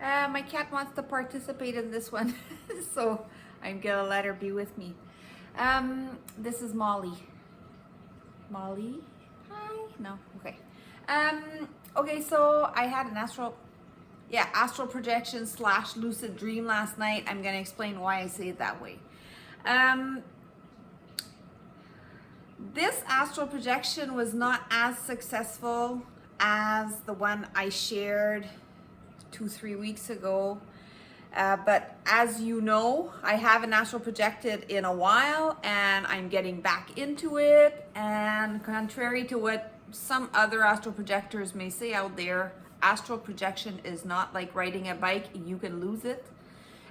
My cat wants to participate in this one, so I'm gonna let her be with me. This is Molly. Molly? Hi? No? Okay. Okay, so I had an astral projection / lucid dream last night. I'm gonna explain why I say it that way. This astral projection was not as successful as the one I shared 2-3 weeks ago. But as you know, I haven't astral projected in a while and I'm getting back into it. And contrary to what some other astral projectors may say out there, astral projection is not like riding a bike. You can lose it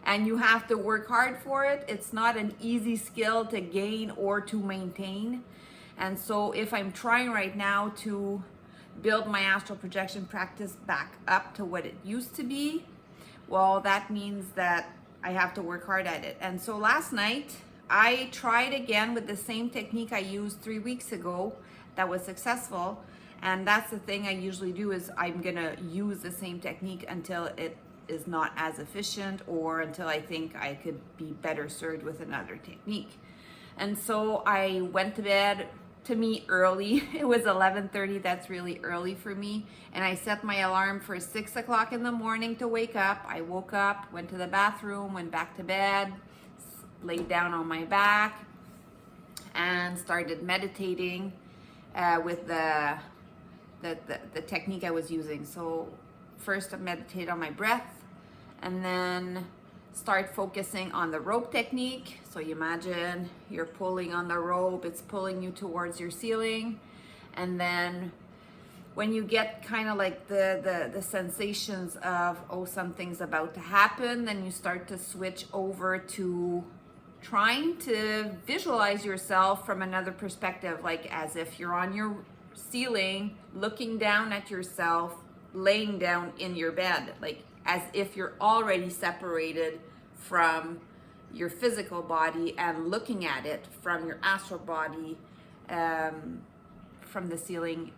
and you have to work hard for it. It's not an easy skill to gain or to maintain. And so if I'm trying right now to build my astral projection practice back up to what it used to be, well, that means that I have to work hard at it. And so last night I tried again with the same technique I used 3 weeks ago that was successful. And that's the thing I usually do, is I'm gonna use the same technique until it is not as efficient or until I think I could be better served with another technique. And so I went to bed, to me, early. It was 11:30. That's really early for me. And I set my alarm for 6 o'clock in the morning to wake up. I woke up, went to the bathroom, went back to bed, laid down on my back, and started meditating with the technique I was using. So first I meditate on my breath, and then start focusing on the rope technique. So you imagine you're pulling on the rope, it's pulling you towards your ceiling. And then when you get kind of like the sensations of, oh, something's about to happen, then you start to switch over to trying to visualize yourself from another perspective, like as if you're on your ceiling, looking down at yourself, laying down in your bed, like as if you're already separated from your physical body and looking at it from your astral body, from the ceiling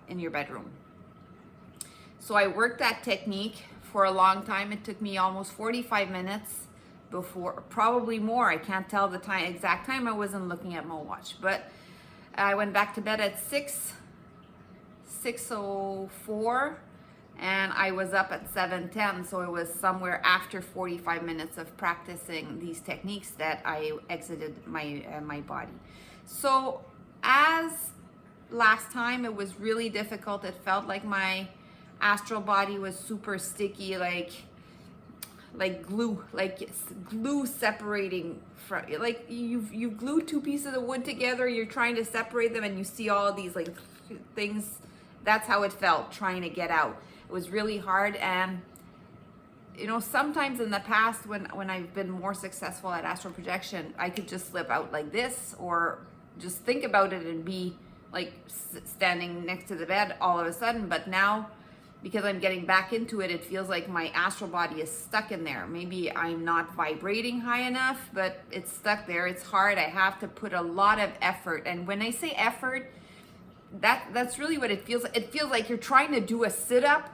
in your bedroom. So I worked that technique for a long time. It took me almost 45 minutes before, probably more. I can't tell the exact time. I wasn't looking at my watch, but I went back to bed at 6:04. And I was up at 7:10, so it was somewhere after 45 minutes of practicing these techniques that I exited my body. So as last time, it was really difficult. It felt like my astral body was super sticky, like glue, glue separating from, like you glue two pieces of wood together. You're trying to separate them, and you see all these like things. That's how it felt trying to get out. It was really hard. And you know, sometimes in the past when I've been more successful at astral projection, I could just slip out like this, or just think about it and be like standing next to the bed all of a sudden. But now, because I'm getting back into it, it feels like my astral body is stuck in there. Maybe I'm not vibrating high enough, but it's stuck there. It's hard. I have to put a lot of effort. And when I say effort, that's really what it feels like. It feels like you're trying to do a sit-up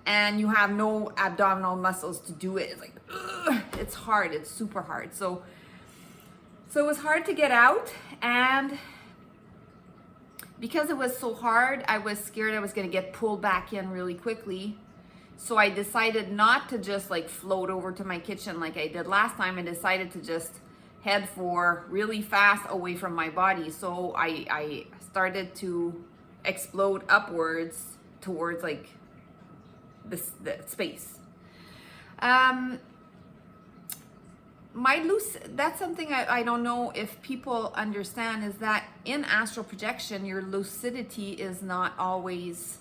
and you have no abdominal muscles to do it. It's like, ugh, it's hard. It's super hard. So it was hard to get out. And because it was so hard, I was scared I was going to get pulled back in really quickly. So I decided not to just like float over to my kitchen like I did last time. I decided to just head for really fast away from my body. So I started to explode upwards towards like the space. That's something I don't know if people understand, is that in astral projection, your lucidity is not always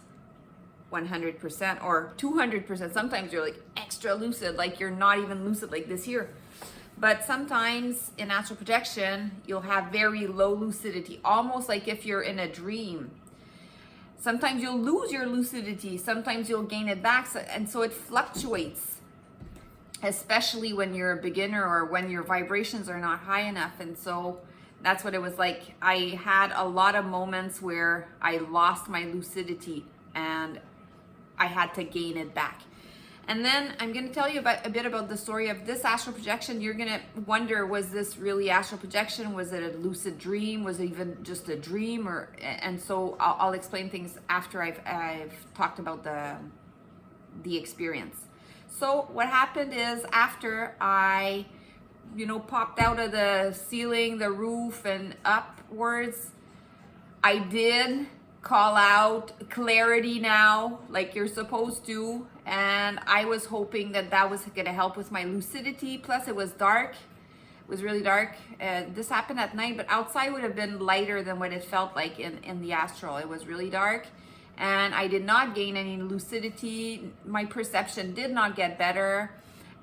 100% or 200%. Sometimes you're like extra lucid, like you're not even lucid like this here. But sometimes in astral projection, you'll have very low lucidity, almost like if you're in a dream. Sometimes you'll lose your lucidity, sometimes you'll gain it back, and so it fluctuates, especially when you're a beginner or when your vibrations are not high enough. And so that's what it was like. I had a lot of moments where I lost my lucidity and I had to gain it back. And then I'm going to tell you about a bit about the story of this astral projection. You're going to wonder, was this really astral projection? Was it a lucid dream? Was it even just a dream? And so I'll explain things after I've talked about the experience. So what happened is, after I, popped out of the ceiling, the roof, and upwards, I did call out clarity now, like you're supposed to. And I was hoping that was going to help with my lucidity. Plus, it was dark. It was really dark. This happened at night, but outside would have been lighter than what it felt like in the astral. It was really dark. And I did not gain any lucidity. My perception did not get better.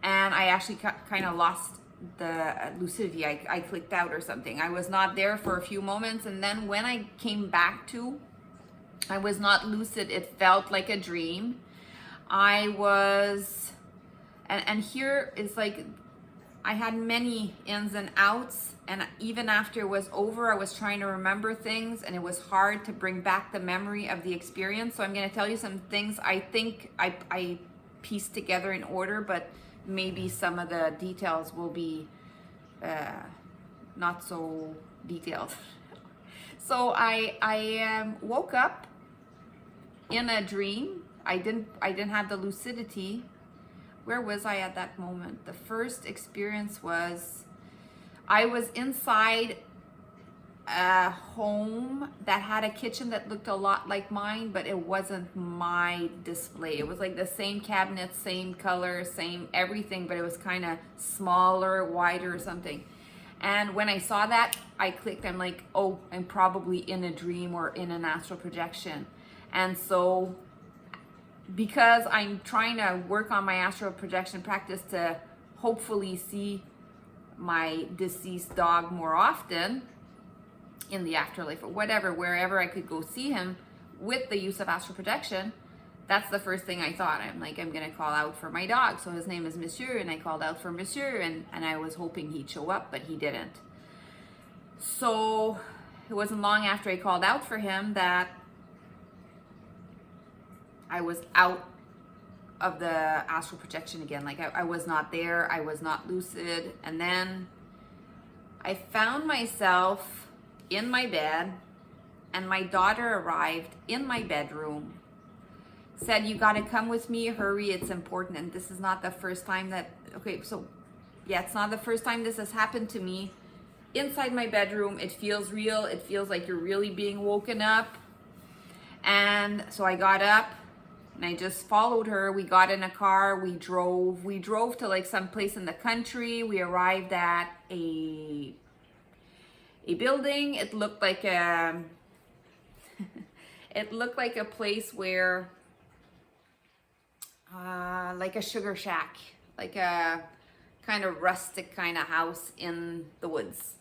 And I actually kind of lost the lucidity. I clicked out or something. I was not there for a few moments. And then when I came back to, I was not lucid. It felt like a dream. I was, and here is like, I had many ins and outs, and even after it was over, I was trying to remember things, and it was hard to bring back the memory of the experience. So I'm going to tell you some things I think I pieced together in order, but maybe some of the details will be not so detailed. So I woke up in a dream. I didn't have the lucidity. Where was I at that moment? The first experience was, I was inside a home that had a kitchen that looked a lot like mine, but it wasn't my display. It was like the same cabinet, same color, same everything, but it was kind of smaller, wider or something. And when I saw that, I clicked. I'm like, oh, I'm probably in a dream or in an astral projection. And so, because I'm trying to work on my astral projection practice to hopefully see my deceased dog more often in the afterlife or whatever, wherever I could go see him with the use of astral projection, that's the first thing I thought. I'm like, I'm going to call out for my dog. So his name is Monsieur, and I called out for Monsieur, and I was hoping he'd show up, but he didn't. So it wasn't long after I called out for him that I was out of the astral projection again. Like I was not there. I was not lucid. And then I found myself in my bed, and my daughter arrived in my bedroom, said, you got to come with me, hurry, it's important. And this is not the first time that, it's not the first time this has happened to me. Inside my bedroom, it feels real. It feels like you're really being woken up. And so I got up, and I just followed her. We got in a car. We drove to like some place in the country. We arrived at a building. It looked like a place where like a sugar shack, like a kind of rustic kind of house in the woods.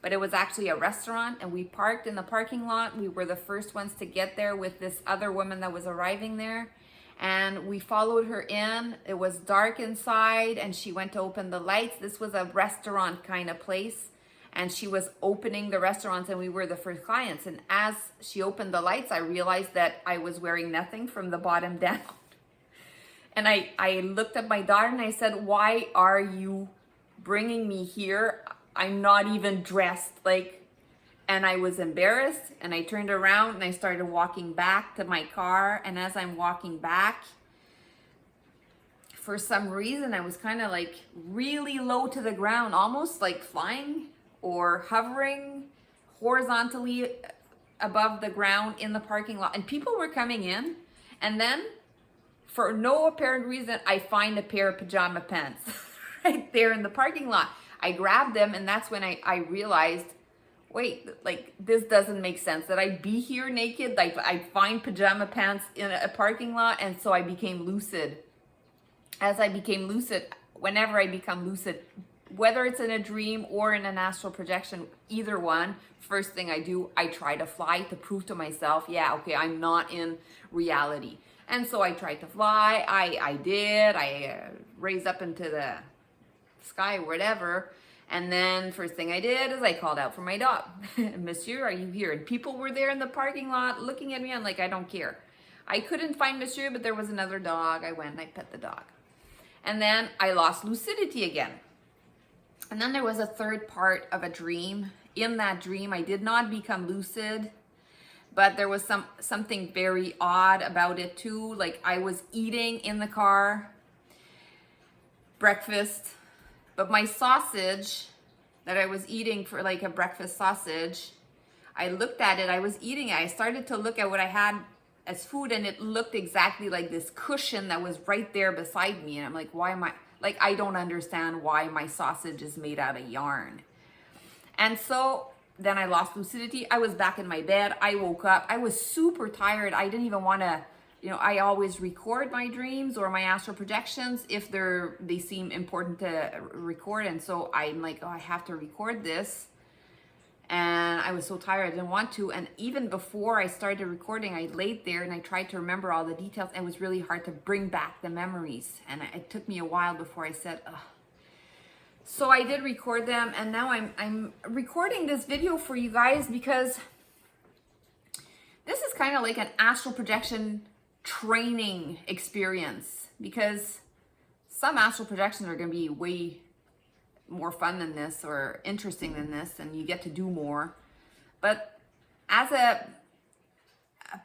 But it was actually a restaurant, and we parked in the parking lot. We were the first ones to get there with this other woman that was arriving there. And we followed her in. It was dark inside, and she went to open the lights. This was a restaurant kind of place, and she was opening the restaurants, and we were the first clients. And as she opened the lights, I realized that I was wearing nothing from the bottom down. And I looked at my daughter and I said, why are you bringing me here? I'm not even dressed. And I was embarrassed, and I turned around and I started walking back to my car. And as I'm walking back, for some reason, I was kind of like really low to the ground, almost like flying or hovering horizontally above the ground in the parking lot. And people were coming in, and then for no apparent reason, I find a pair of pajama pants right there in the parking lot. I grabbed them, and that's when I realized, wait, like, this doesn't make sense that I be here naked. Like, I find pajama pants in a parking lot. And so I became lucid. As I became lucid, whenever I become lucid, whether it's in a dream or in an astral projection, either one, first thing I do, I try to fly to prove to myself, yeah, okay, I'm not in reality. And so I tried to fly. I did. I raised up into the sky, whatever. And then first thing I did is I called out for my dog. Monsieur, are you here? And people were there in the parking lot looking at me. I'm like, I don't care. I couldn't find Monsieur, but there was another dog. I went and I pet the dog. And then I lost lucidity again. And then there was a third part of a dream. In that dream, I did not become lucid, but there was something very odd about it too. Like I was eating in the car, breakfast, but my sausage that I was eating for like a breakfast sausage, I looked at it, I was eating it. I started to look at what I had as food, and it looked exactly like this cushion that was right there beside me. And I'm like, why am I, like, I don't understand why my sausage is made out of yarn. And so then I lost lucidity. I was back in my bed. I woke up. I was super tired. I didn't even want to, you know, I always record my dreams or my astral projections if they seem important to record. And so I'm like, oh, I have to record this. And I was so tired, I didn't want to. And even before I started recording, I laid there and I tried to remember all the details. And it was really hard to bring back the memories. And it took me a while before I said, ugh. So I did record them, and now I'm recording this video for you guys because this is kind of like an astral projection training experience, because some astral projections are going to be way more fun than this or interesting than this, and you get to do more. But as a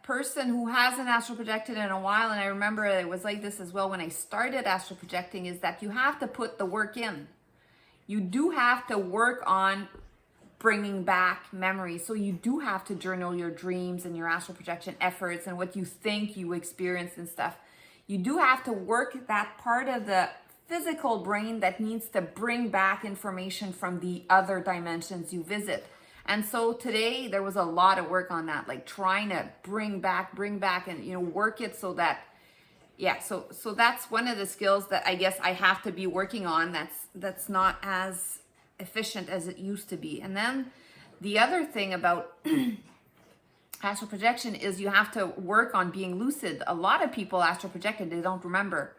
person who hasn't astral projected in a while, and I remember it was like this as well when I started astral projecting, is that you have to put the work in. You do have to work on bringing back memories. So you do have to journal your dreams and your astral projection efforts and what you think you experienced and stuff. You do have to work that part of the physical brain that needs to bring back information from the other dimensions you visit. And so today there was a lot of work on that, like trying to bring back and, you know, work it so that, yeah, so that's one of the skills that I guess I have to be working on that's not as efficient as it used to be. And then the other thing about astral projection is you have to work on being lucid. A lot of people astral projected, they don't remember.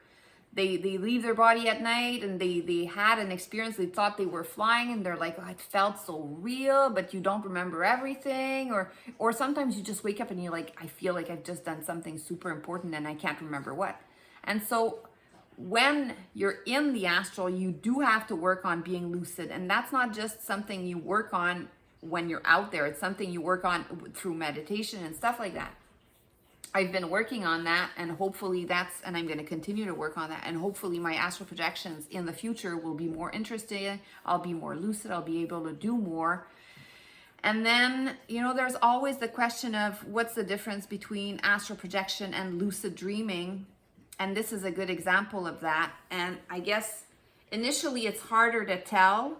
They leave their body at night and they had an experience, they thought they were flying, and they're like, oh, it felt so real, but you don't remember everything. Or sometimes you just wake up and you're like, I feel like I've just done something super important and I can't remember what. And so when you're in the astral, you do have to work on being lucid. And that's not just something you work on when you're out there. It's something you work on through meditation and stuff like that. I've been working on that, and hopefully and I'm going to continue to work on that. And hopefully my astral projections in the future will be more interesting. I'll be more lucid. I'll be able to do more. And then, you know, there's always the question of what's the difference between astral projection and lucid dreaming. And this is a good example of that. And I guess initially it's harder to tell.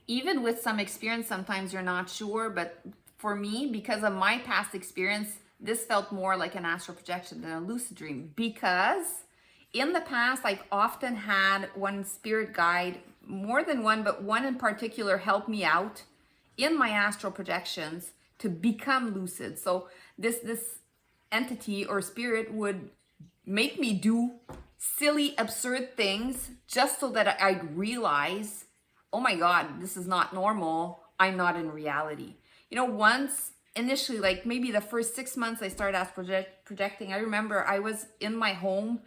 Even with some experience, sometimes you're not sure. But for me, because of my past experience, this felt more like an astral projection than a lucid dream, because in the past, I've often had one spirit guide, more than one, but one in particular helped me out in my astral projections to become lucid. So this entity or spirit would make me do silly, absurd things just so that I'd realize, oh my God, this is not normal. I'm not in reality. You know, once initially, like maybe the first 6 months I started astral projecting, I remember I was in my home,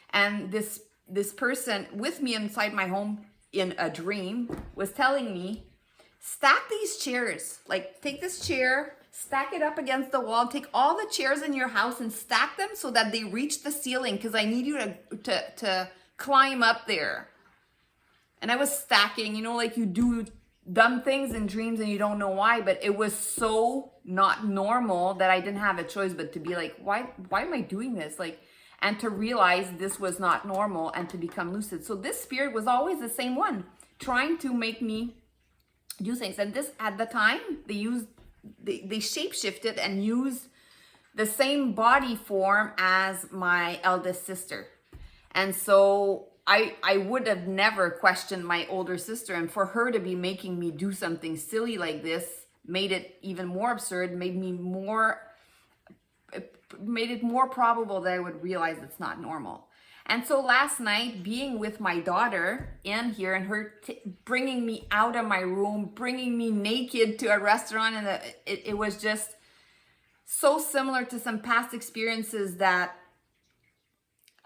and this person with me inside my home in a dream was telling me, stack these chairs, like take this chair, stack it up against the wall, take all the chairs in your house and stack them so that they reach the ceiling, because I need you to climb up there. And I was stacking, you know, like you do dumb things in dreams and you don't know why, but it was so not normal that I didn't have a choice but to be like, why am I doing this? Like, and to realize this was not normal and to become lucid. So this spirit was always the same one, trying to make me do things. And this, at the time, they shape-shifted and used the same body form as my eldest sister. And so I would have never questioned my older sister, and for her to be making me do something silly like this made it even more absurd, made it more probable that I would realize it's not normal. And so last night, being with my daughter in here and her bringing me out of my room, bringing me naked to a restaurant, and it was just so similar to some past experiences that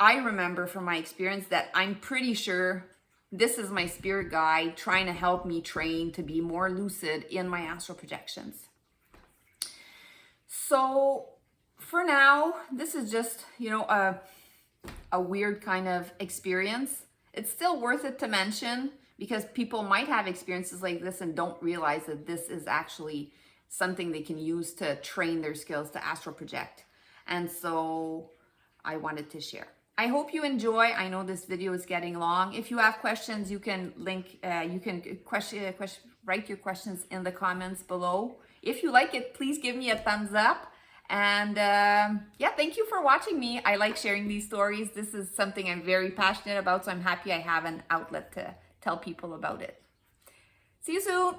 I remember from my experience that I'm pretty sure this is my spirit guide trying to help me train to be more lucid in my astral projections. So for now, this is just, a weird kind of experience. It's still worth it to mention because people might have experiences like this and don't realize that this is actually something they can use to train their skills to astral project. And so I wanted to share. I hope you enjoy. I know this video is getting long. If you have questions, you can write your questions in the comments below. If you like it, please give me a thumbs up. And thank you for watching me. I like sharing these stories. This is something I'm very passionate about, so I'm happy I have an outlet to tell people about it. See you soon.